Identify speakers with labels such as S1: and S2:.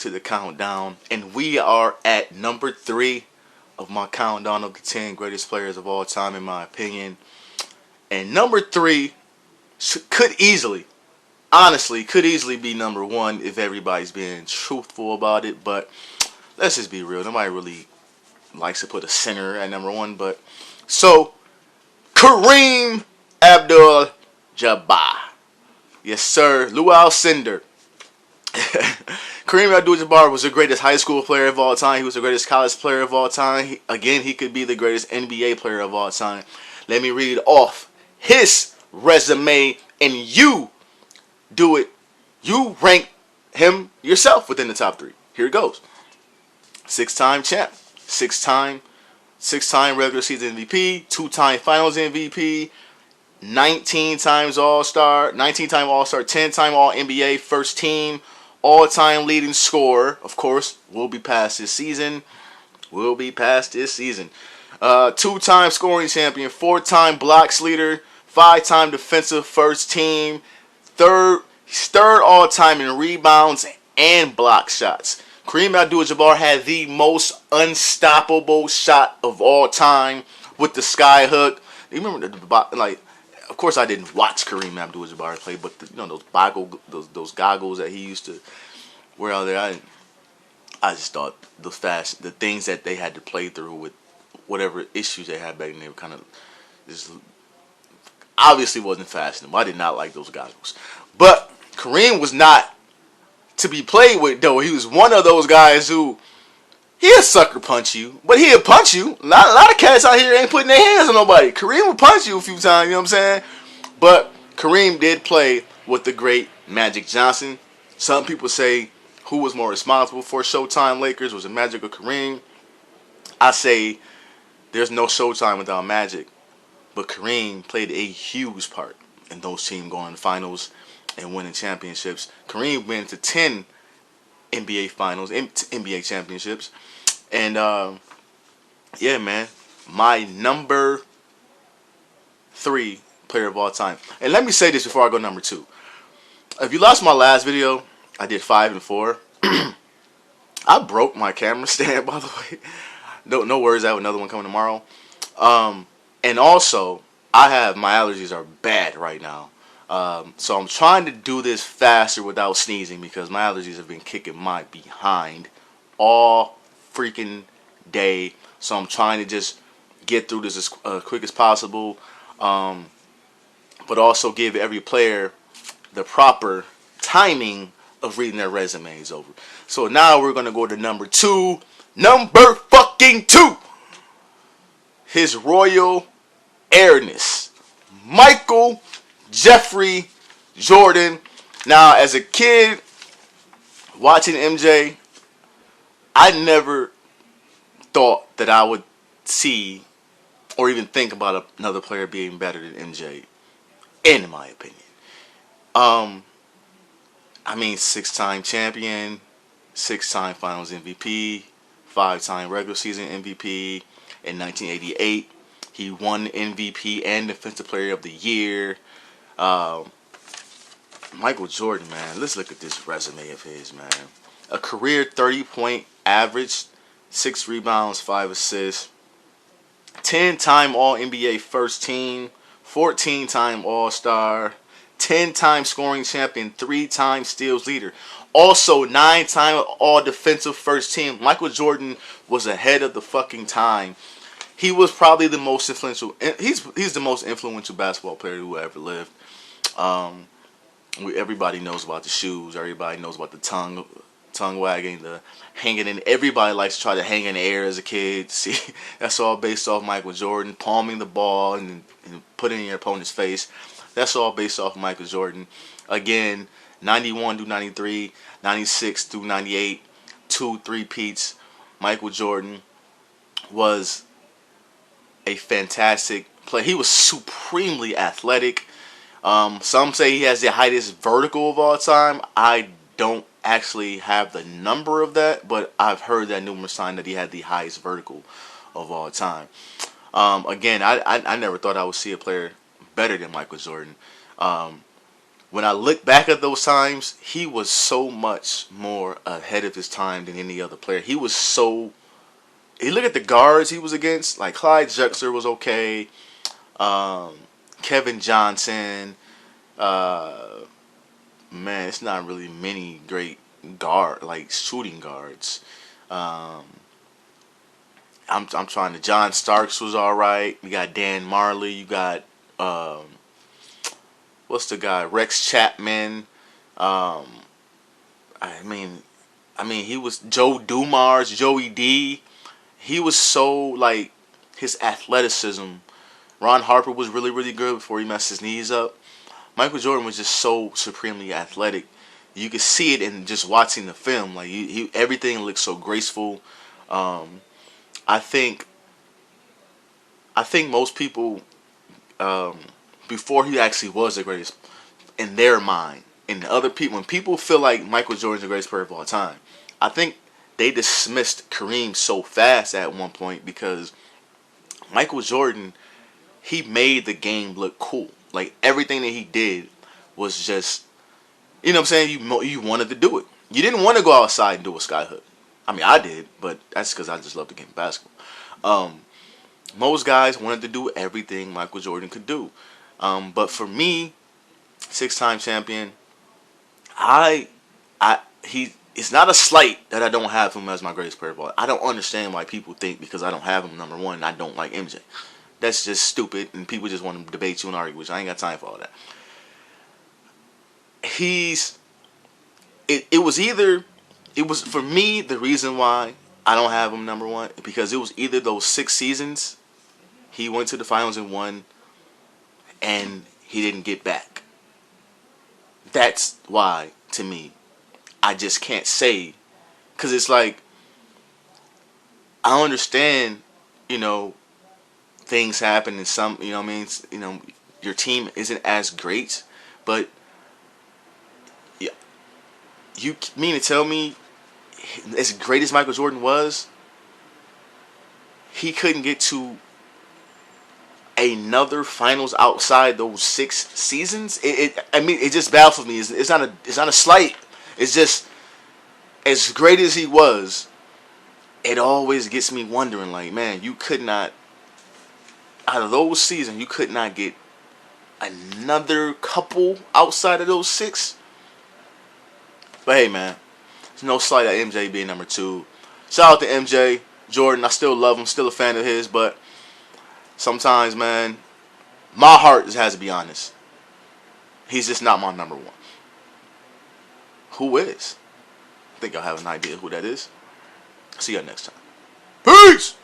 S1: to the countdown, and we are at number 3 of my countdown of the 10 greatest players of all time, in my opinion. And number 3 could easily, honestly, could easily be number 1 if everybody's being truthful about it. But let's just be real. Nobody really likes to put a center at number 1. But so Kareem Abdul-Jabbar, yes sir, Luau Cinder. Kareem Abdul-Jabbar was the greatest high school player of all time. He was the greatest college player of all time. He could be the greatest NBA player of all time. Let me read off his resume, and you do it. You rank him yourself within the top 3. Here it goes. 6-time champ, 6-time regular season MVP, 2-time Finals MVP, 19 times All-Star, 19-time All-Star, 10-time All-NBA first team, all-time leading scorer. Of course, will be past this season. 2-time scoring champion, 4-time blocks leader, 5-time defensive first team, he's third all-time in rebounds and block shots. Kareem Abdul-Jabbar had the most unstoppable shot of all time with the sky hook. You remember of course I didn't watch Kareem Abdul-Jabbar play, but those goggles that he used to wear out there, I just thought the things that they had to play through with whatever issues they had back then, they were kind of just obviously wasn't fashionable. I did not like those goggles, but Kareem was not to be played with, though. He was one of those guys who he'll sucker punch you, but he'll punch you. A lot of cats out here ain't putting their hands on nobody. Kareem will punch you a few times, you know what I'm saying? But Kareem did play with the great Magic Johnson. Some people say who was more responsible for Showtime Lakers, was it Magic or Kareem? I say there's no Showtime without Magic, but Kareem played a huge part in those teams going to the finals and winning championships. Kareem went to 10 NBA finals, NBA championships. And yeah, man, my number 3 player of all time. And let me say this before I go number 2. If you watched my last video, I did 5 and 4. I broke my camera stand, by the way. No worries, I have another one coming tomorrow. And also, my allergies are bad right now. So I'm trying to do this faster without sneezing because my allergies have been kicking my behind all freaking day. So I'm trying to just get through this as quick as possible, but also give every player the proper timing of reading their resumes over. So now we're going to go to number 2. Number fucking 2. His Royal Airness, Michael Jeffrey Jordan. Now, as a kid watching MJ, I never thought that I would see or even think about another player being better than MJ, in my opinion. I mean, 6-time champion, 6-time Finals MVP, 5-time regular season MVP. In 1988, he won MVP and Defensive Player of the Year. Michael Jordan, man, let's look at this resume of his, man. A career 30-point average, 6 rebounds, 5 assists, 10-time All-NBA first team, 14-time All-Star, 10-time scoring champion, 3-time steals leader. Also, 9-time All-Defensive first team. Michael Jordan was ahead of the fucking time. He was probably the most influential. He's the most influential basketball player who ever lived. Everybody knows about the shoes. Everybody knows about the tongue wagging, the hanging in. Everybody likes to try to hang in the air as a kid. See, that's all based off Michael Jordan palming the ball and putting it in your opponent's face. That's all based off Michael Jordan. Again, 91 through 93, 96 through 98, 2 3-peats. Michael Jordan was a fantastic player. He was supremely athletic. Some say he has the highest vertical of all time. I don't actually have the number of that, but I've heard that numerous times that he had the highest vertical of all time. Again, I never thought I would see a player better than Michael Jordan. when I look back at those times, he was so much more ahead of his time than any other player. He was so. You look at the guards he was against, like Clyde Drexler was okay. Um, Kevin Johnson. Uh, man, it's not really many great like shooting guards. Um, I'm trying to. John Starks was all right. You got Dan Marley. You got um, what's the guy? Rex Chapman. Um, I mean, he was Joe Dumars, Joey D. He was so like his athleticism. Ron Harper was really really good before he messed his knees up. Michael Jordan was just so supremely athletic. You could see it in just watching the film. Like everything looked so graceful. Um, I think most people um, before he actually was the greatest in their mind, and the other people, when people feel like Michael Jordan's the greatest player of all time, I think they dismissed Kareem so fast at one point because Michael Jordan, he made the game look cool. Like everything that he did was just, you know what I'm saying? You wanted to do it. You didn't want to go outside and do a sky hook. I mean, I did, but that's because I just love the game of basketball. Um, most guys wanted to do everything Michael Jordan could do. But for me, 6-time champion, I, he. It's not a slight that I don't have him as my greatest player of all. I don't understand why people think because I don't have him number one, I don't like MJ. That's just stupid, and people just want to debate you and argue, which I ain't got time for all that. He's. It was either. It was for me the reason why I don't have him number one because it was either those 6 seasons he went to the finals and won, and he didn't get back. That's why to me I just can't say because it's like I understand, you know, things happen and some, you know, what I mean, your team isn't as great, but you mean to tell me, as great as Michael Jordan was, he couldn't get to another finals outside those 6 seasons? I mean, it just baffles me. It's not a slight. It's just as great as he was, it always gets me wondering. Like, man, you could not out of those seasons, you could not get another couple outside of those 6. But hey, man, there's no slight at MJ being number 2. Shout out to MJ Jordan. I still love him. Still a fan of his, but sometimes, man, my heart just has to be honest. He's just not my number 1. Who is? I think y'all have an idea who that is. See y'all next time. Peace!